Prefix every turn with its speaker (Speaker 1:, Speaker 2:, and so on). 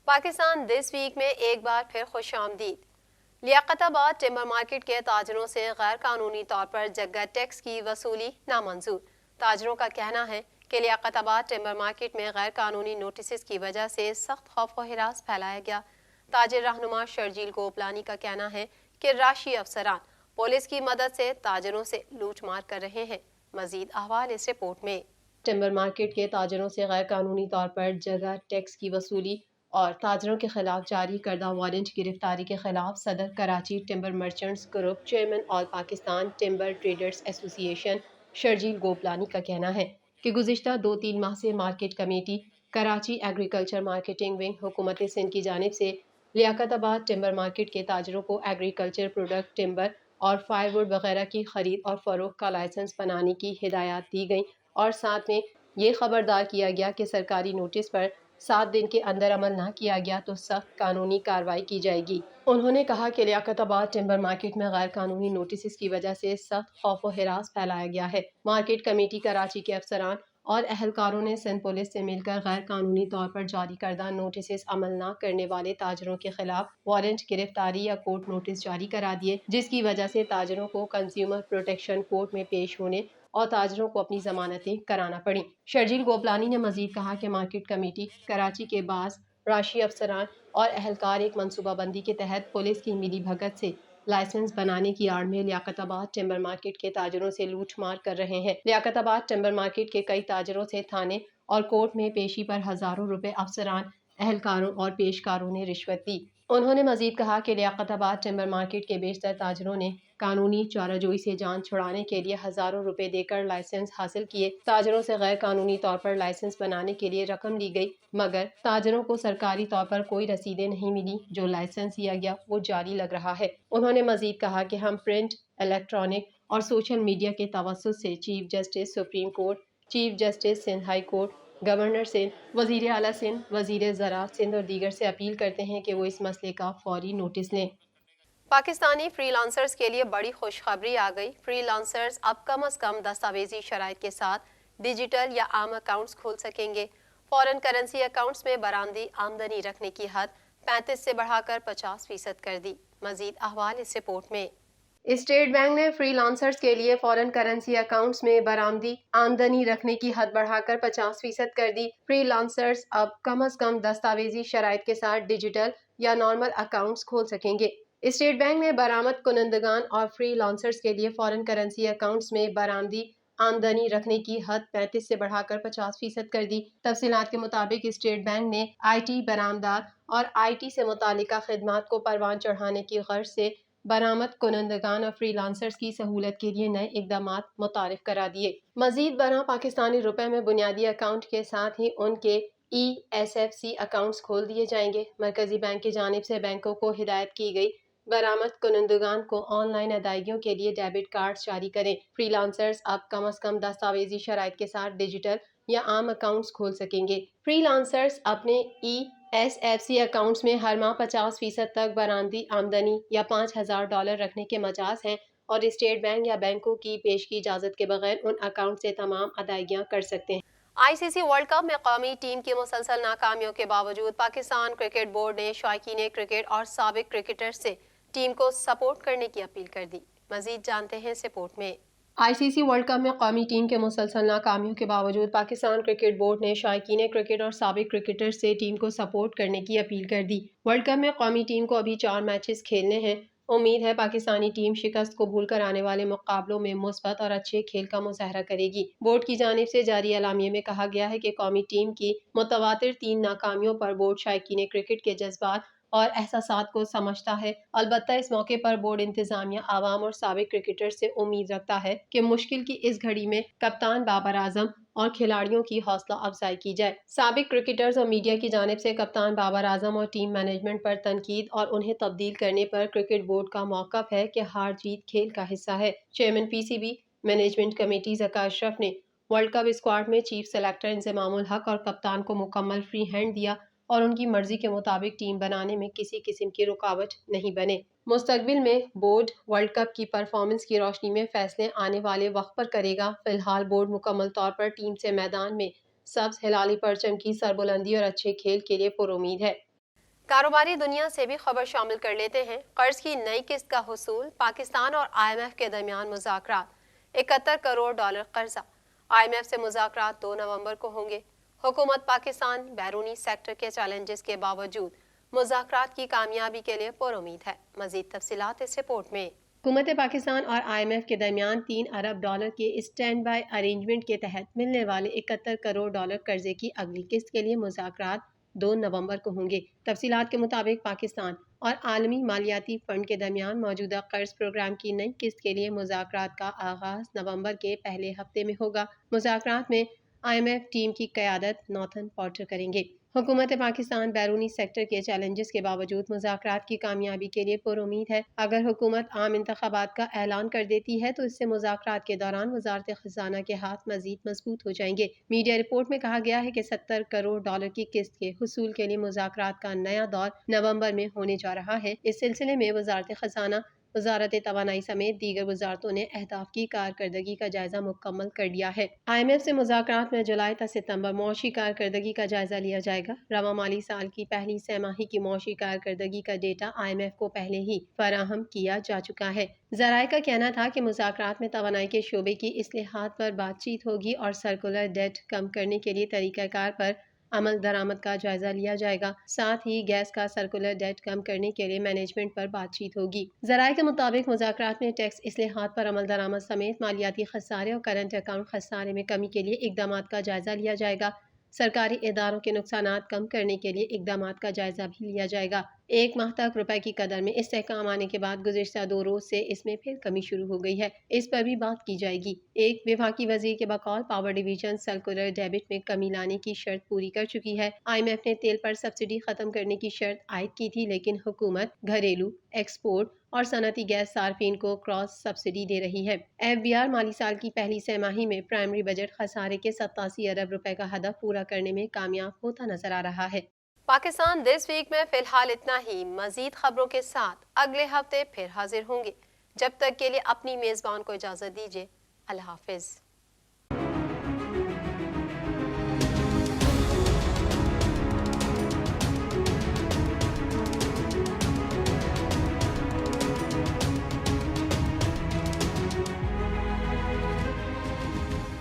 Speaker 1: Pakistan this week میں ایک بار پھر خوش آمدید۔ لیاقت آباد ٹمبر مارکیٹ کے تاجروں سے غیر قانونی طور پر جگہ ٹیکس کی وصولی نامنظور۔ تاجروں کا کہنا ہے کہ لیاقت آباد ٹمبر مارکیٹ میں غیر قانونی نوٹسز کی وجہ سے سخت خوف و ہراس پھیلایا گیا۔ تاجر رہنما شرجیل گوپلانی کا کہنا ہے کہ راشی افسران پولیس کی مدد سے تاجروں سے لوٹ مار کر رہے ہیں۔ مزید احوال اس رپورٹ میں۔ ٹمبر مارکیٹ کے تاجروں سے غیر قانونی طور پر جگہ ٹیکس کی وصولی اور تاجروں کے خلاف جاری کردہ وارنٹ گرفتاری کے خلاف صدر Karachi timber merchants group chairman all Pakistan timber traders association Sharjeel گوپلانی کا کہنا ہے کہ گزشتہ 2-3 ماہ سے market committee Karachi agriculture marketing wing حکومت سندھ کی جانب سے لیاقت آباد ٹمبر مارکیٹ کے تاجروں کو ایگریکلچر پروڈکٹ ٹمبر اور فائر ووڈ وغیرہ کی خرید اور فروخت کا لائسنس بنانے کی ہدایات دی گئیں اور ساتھ میں یہ خبردار کیا گیا کہ سرکاری نوٹس پر 7 دن کے اندر عمل نہ کیا گیا تو سخت قانونی کارروائی کی جائے گی۔ انہوں نے کہا کہ لیاقت آباد ٹمبر مارکیٹ میں غیر قانونی نوٹسز کی وجہ سے سخت خوف و ہراس پھیلایا گیا ہے۔ مارکیٹ کمیٹی کراچی کے افسران اور اہلکاروں نے سندھ پولیس سے مل کر غیر قانونی طور پر جاری کردہ نوٹسز عمل نہ کرنے والے تاجروں کے خلاف وارنٹ گرفتاری یا کورٹ نوٹس جاری کرا دیے، جس کی وجہ سے تاجروں کو کنزیومر پروٹیکشن کورٹ میں پیش ہونے اور تاجروں کو اپنی ضمانتیں کرانا پڑیں۔ شرجیل گوپلانی نے مزید کہا کہ مارکیٹ کمیٹی کراچی کے بعض راشی افسران اور اہلکار ایک منصوبہ بندی کے تحت پولیس کی ملی بھگت سے لائسنس بنانے کی آڑ میں لیاقت آباد ٹمبر مارکیٹ کے تاجروں سے لوٹ مار کر رہے ہیں۔ لیاقت آباد ٹمبر مارکیٹ کے کئی تاجروں سے تھانے اور کورٹ میں پیشی پر ہزاروں روپے افسران، اہلکاروں اور پیشکاروں نے رشوت لی۔ انہوں نے مزید کہا کہ لیاقت آباد ٹمبر مارکیٹ کے بیشتر تاجروں نے قانونی چارہ جوئی سے جان چھڑانے کے لیے ہزاروں روپے دے کر لائسنس حاصل کیے۔ تاجروں سے غیر قانونی طور پر لائسنس بنانے کے لیے رقم لی گئی، مگر تاجروں کو سرکاری طور پر کوئی رسیدیں نہیں ملی۔ جو لائسنس دیا گیا وہ جعلی لگ رہا ہے۔ انہوں نے مزید کہا کہ ہم پرنٹ، الیکٹرانک اور سوشل میڈیا کے توسط سے chief justice supreme court, chief justice Sindh high court, governor Sindh, وزیر اعلیٰ سندھ، وزیر زراعت سندھ اور دیگر سے اپیل کرتے ہیں کہ وہ اس مسئلے کا فوری نوٹس لیں۔ پاکستانی فری لانسرز کے لیے بڑی خوشخبری آ گئی۔ فری لانسرز اب کم از کم دستاویزی شرائط کے ساتھ ڈیجیٹل یا عام اکاؤنٹس کھول سکیں گے۔ فارن کرنسی اکاؤنٹس میں برآمدی آمدنی رکھنے کی حد 35 سے بڑھا کر 50% کر دی۔ مزید احوال اس رپورٹ میں۔ اسٹیٹ بینک نے فری لانسرز کے لیے فارن کرنسی اکاؤنٹس میں برآمدی آمدنی رکھنے کی حد بڑھا کر 50% کر دی۔ فری لانسرز اب کم از کم دستاویزی شرائط کے ساتھ ڈیجیٹل یا نارمل اکاؤنٹس کھول سکیں گے۔ اسٹیٹ بینک نے برآمد کنندگان اور فری لانسرز کے لیے فارن کرنسی اکاؤنٹس میں برآمدی آمدنی رکھنے کی حد 35 سے بڑھا کر 50% کر دی۔ تفصیلات کے مطابق اسٹیٹ بینک نے آئی ٹی برآمدات اور آئی ٹی سے متعلقہ خدمات کو پروان چڑھانے کی غرض سے برآمد کنندگان اور فری لانسرز کی سہولت کے لیے نئے اقدامات متعارف کرا دیے۔ مزید برآں پاکستانی روپے میں بنیادی اکاؤنٹ کے ساتھ ہی ان کے E S F C accounts کھول دیے جائیں گے۔ مرکزی بینک کی جانب سے بینکوں کو ہدایت کی گئی برآمد کنندگان کو آن لائن ادائیگیوں کے لیے ڈیبٹ کارڈز جاری کریں۔ فری لانسرز اب کم از کم دستاویزی شرائط کے ساتھ ڈیجیٹل یا عام اکاؤنٹس کھول سکیں گے۔ فری لانسرز اپنے E S F C accounts میں ہر ماہ 50% تک برآمدی آمدنی یا $5,000 رکھنے کے مجاز ہیں اور اسٹیٹ بینک یا بینکوں کی پیشگی اجازت کے بغیر ان اکاؤنٹ سے تمام ادائیگیاں کر سکتے ہیں۔ آئی سی سی ورلڈ کپ میں قومی ٹیم کی مسلسل ناکامیوں کے باوجود پاکستان کرکٹ بورڈ نے شائقین کرکٹ اور سابق کرکٹرز سے ٹیم کو سپورٹ کرنے کی اپیل کر دی۔ مزید جانتے ہیں اس رپورٹ میں۔ آئی سی سی ورلڈ کپ میں قومی ٹیم کے مسلسل ناکامیوں کے باوجود پاکستان کرکٹ بورڈ نے شائقین کرکٹ اور سابق کرکٹرز سے ٹیم کو سپورٹ کرنے کی اپیل کر دی۔ ورلڈ کپ میں قومی ٹیم کو ابھی 4 میچز کھیلنے ہیں۔ امید ہے پاکستانی ٹیم شکست کو بھول کر آنے والے مقابلوں میں مثبت اور اچھے کھیل کا مظاہرہ کرے گی۔ بورڈ کی جانب سے جاری اعلامیے میں کہا گیا ہے کہ قومی ٹیم کی متواتر 3 ناکامیوں پر بورڈ شائقین کرکٹ کے جذبات اور احساسات کو سمجھتا ہے۔ البتہ اس موقع پر بورڈ انتظامیہ عوام اور سابق کرکٹرز سے امید رکھتا ہے کہ مشکل کی اس گھڑی میں کپتان بابر اعظم اور کھلاڑیوں کی حوصلہ افزائی کی جائے۔ سابق کرکٹرز اور میڈیا کی جانب سے کپتان بابر اعظم اور ٹیم مینجمنٹ پر تنقید اور انہیں تبدیل کرنے پر کرکٹ بورڈ کا موقف ہے کہ ہار جیت کھیل کا حصہ ہے۔ Chairman P C B management committee Zaka Ashraf نے ورلڈ کپ اسکواڈ میں چیف سلیکٹر انضمام الحق اور کپتان کو مکمل فری ہینڈ دیا اور ان کی مرضی کے مطابق ٹیم بنانے میں کسی قسم کی رکاوٹ نہیں بنے۔ مستقبل میں بورڈ ورلڈ کپ کی پرفارمنس کی روشنی میں فیصلے آنے والے وقت پر کرے گا۔ فی الحال بورڈ مکمل طور پر ٹیم سے میدان میں سبز ہلالی پرچم کی سربلندی اور اچھے کھیل کے لیے پر امید ہے۔ کاروباری دنیا سے بھی خبر شامل کر لیتے ہیں۔ قرض کی نئی قسط کا حصول، پاکستان اور IMF کے درمیان مذاکرات، 71 کروڑ ڈالر قرضہ۔ IMF سے مذاکرات 2 نومبر کو ہوں گے۔ حکومت پاکستان بیرونی سیکٹر کے چیلنجز کے باوجود مذاکرات کی کامیابی کے لیے پر امید ہے۔ مزید تفصیلات اس رپورٹ میں۔ حکومت پاکستان اور IMF کے درمیان 3 ارب ڈالر کے اسٹینڈ بائی ارینجمنٹ کے تحت ملنے والے 71 کروڑ ڈالر قرضے کی اگلی قسط کے لیے مذاکرات 2 نومبر کو ہوں گے۔ تفصیلات کے مطابق پاکستان اور عالمی مالیاتی فنڈ کے درمیان موجودہ قرض پروگرام کی نئی قسط کے لیے مذاکرات کا آغاز نومبر کے پہلے ہفتے میں ہوگا۔ مذاکرات میں IMF ٹیم کی قیادت ناتھن پورٹر کریں گے۔ حکومت پاکستان بیرونی سیکٹر کے چیلنجز کے باوجود مذاکرات کی کامیابی کے لیے پر امید ہے۔ اگر حکومت عام انتخابات کا اعلان کر دیتی ہے تو اس سے مذاکرات کے دوران وزارت خزانہ کے ہاتھ مزید مضبوط ہو جائیں گے۔ میڈیا رپورٹ میں کہا گیا ہے کہ 70 کروڑ ڈالر کی قسط کے حصول کے لیے مذاکرات کا نیا دور نومبر میں ہونے جا رہا ہے۔ اس سلسلے میں وزارت خزانہ، وزارت توانائی سمیت دیگر وزارتوں نے اہداف کی کارکردگی کا جائزہ مکمل کر لیا ہے۔ IMF سے مذاکرات میں جولائی تا ستمبر معاشی کارکردگی کا جائزہ لیا جائے گا۔ رواں مالی سال کی پہلی سہ ماہی کی معاشی کارکردگی کا ڈیٹا IMF کو پہلے ہی فراہم کیا جا چکا ہے۔ ذرائع کا کہنا تھا کہ مذاکرات میں توانائی کے شعبے کی اصلاحات پر بات چیت ہوگی اور سرکولر ڈیٹ کم کرنے کے لیے طریقہ کار پر عمل درآمد کا جائزہ لیا جائے گا۔ ساتھ ہی گیس کا سرکولر ڈیٹ کم کرنے کے لیے مینجمنٹ پر بات چیت ہوگی۔ ذرائع کے مطابق مذاکرات میں ٹیکس اصلاحات پر عمل درآمد سمیت مالیاتی خسارے اور کرنٹ اکاؤنٹ خسارے میں کمی کے لیے اقدامات کا جائزہ لیا جائے گا۔ سرکاری اداروں کے نقصانات کم کرنے کے لیے اقدامات کا جائزہ بھی لیا جائے گا۔ 1 ماہ تک روپے کی قدر میں استحکام آنے کے بعد گزشتہ 2 روز سے اس میں پھر کمی شروع ہو گئی ہے۔ اس پر بھی بات کی جائے گی۔ ایک وفاقی وزیر کے بقول پاور ڈویژن سرکولر ڈیبٹ میں کمی لانے کی شرط پوری کر چکی ہے۔ IMF نے تیل پر سبسڈی ختم کرنے کی شرط عائد کی تھی، لیکن حکومت گھریلو، ایکسپورٹ اور صنعتی گیس صارفین کو کراس سبسڈی دے رہی ہے۔ FBR مالی سال کی پہلی سہ ماہی میں پرائمری بجٹ خسارے کے 87 ارب روپے کا ہدف پورا کرنے میں کامیاب ہوتا نظر آ رہا ہے۔ پاکستان دس ویک میں فی الحال اتنا ہی۔ مزید خبروں کے ساتھ اگلے ہفتے پھر حاضر ہوں گے۔ جب تک کے لیے اپنی میزبان کو اجازت دیجیے۔ اللہ حافظ۔